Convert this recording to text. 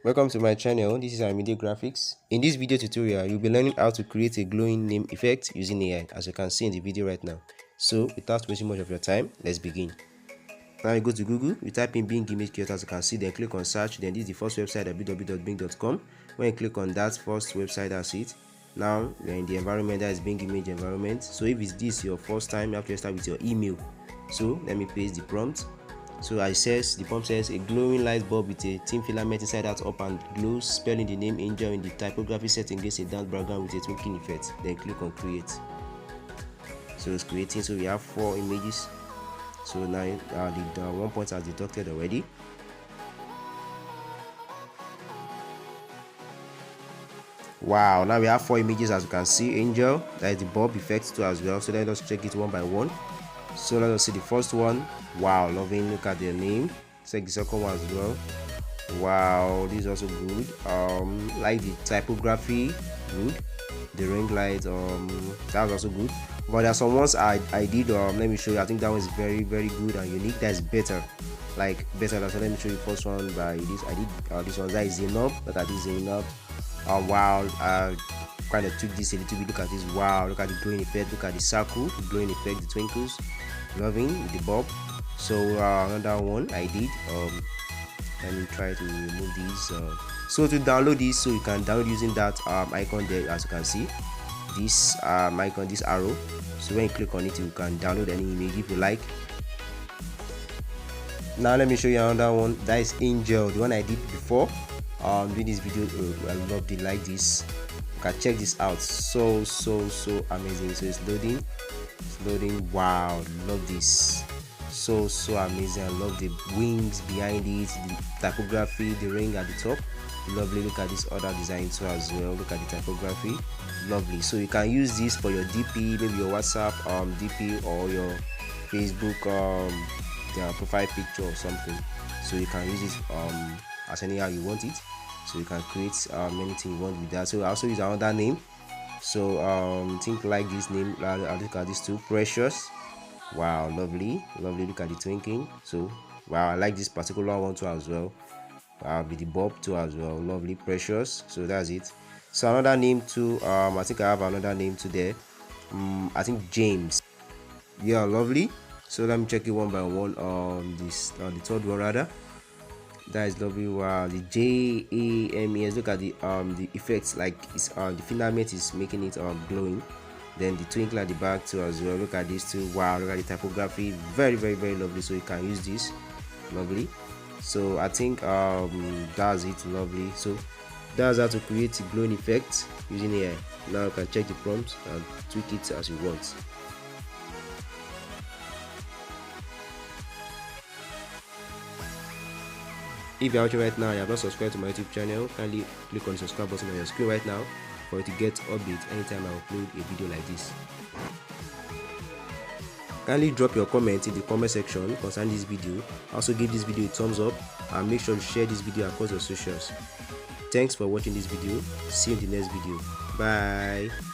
Welcome to my channel. This is ayomidegraphix. In this video tutorial, you'll be learning how to create a glowing name effect using AI, as you can see in the video right now. So without wasting much of your time, let's begin. Now you go to Google, you type in Bing image creator, as you can see, then click on search. Then this is the first website, www.bing.com. When you click on that first website, that's it. Now you're in the environment, that is Bing image environment. So if it's this your first time, you have to start with your email. So let me paste the prompt. So the prompt says a glowing light bulb with a thin filament inside out up and glows, spelling the name Angel in the typography setting against a dark background with a twinkling effect. Then click on create. So it's creating. So we have 4 images. So now the 1 point has deducted already. Wow, now we have 4 images, as you can see. Angel, that is the bulb effect too as well. So let us check it one by one. So let us see the first one. Wow, loving. Look at the name. Check the second one as well. Wow, this is also good. Like the typography, good. The ring light, that was also good. But there are some ones I did. Let me show you. I think that one is very good and unique. That is better, like better. So let me show you first one by this. I did this one. That is Zainab. Look at this Zainab. Wow. Kind of took this a little bit. Look at this. Wow, look at the glowing effect. Look at the circle, the glowing effect, the twinkles. Loving the bulb. So another one I did. Let me try to remove these. So to download this, so you can download using that icon there, as you can see. This icon, this arrow. So when you click on it, you can download any image if you like. Now let me show you another one. That is Angel, the one I did before. Doing this video, I love it like this. You can check this out. So amazing. So it's loading. Wow, love this. So amazing. I love the wings behind it, the typography, the ring at the top. Lovely. Look at this other design too as well. Look at the typography. Lovely. So you can use this for your DP, maybe your WhatsApp DP, or your Facebook profile picture or something. So you can use it as anyhow you want it. So you can create anything you want with that. So I also use another name. So think like this name. I'll look at these two. Precious. Wow, lovely. Look at the twinkling. So wow, I like this particular one too as well. With the bulb too as well. Lovely. Precious. So that's it. So another name too. I think I have another name too there. I think James. Yeah, lovely. So let me check it one by one. The third one rather. That is lovely. Wow, the JAMES. Look at the effects, like it's the filament is making it glowing. Then the twinkle at the back too as well. Look at this too. Wow, look at the typography. Very lovely. So you can use this. Lovely. So I think that's it. Lovely. So that's how to create a glowing effect using AI. Now you can check the prompt and tweak it as you want. If you're watching right now and you have not subscribed to my YouTube channel, kindly click on the subscribe button on your screen right now for you to get updates anytime I upload a video like this. Kindly drop your comment in the comment section concerning this video. Also give this video a thumbs up and make sure to share this video across your socials. Thanks for watching this video. See you in the next video. Bye.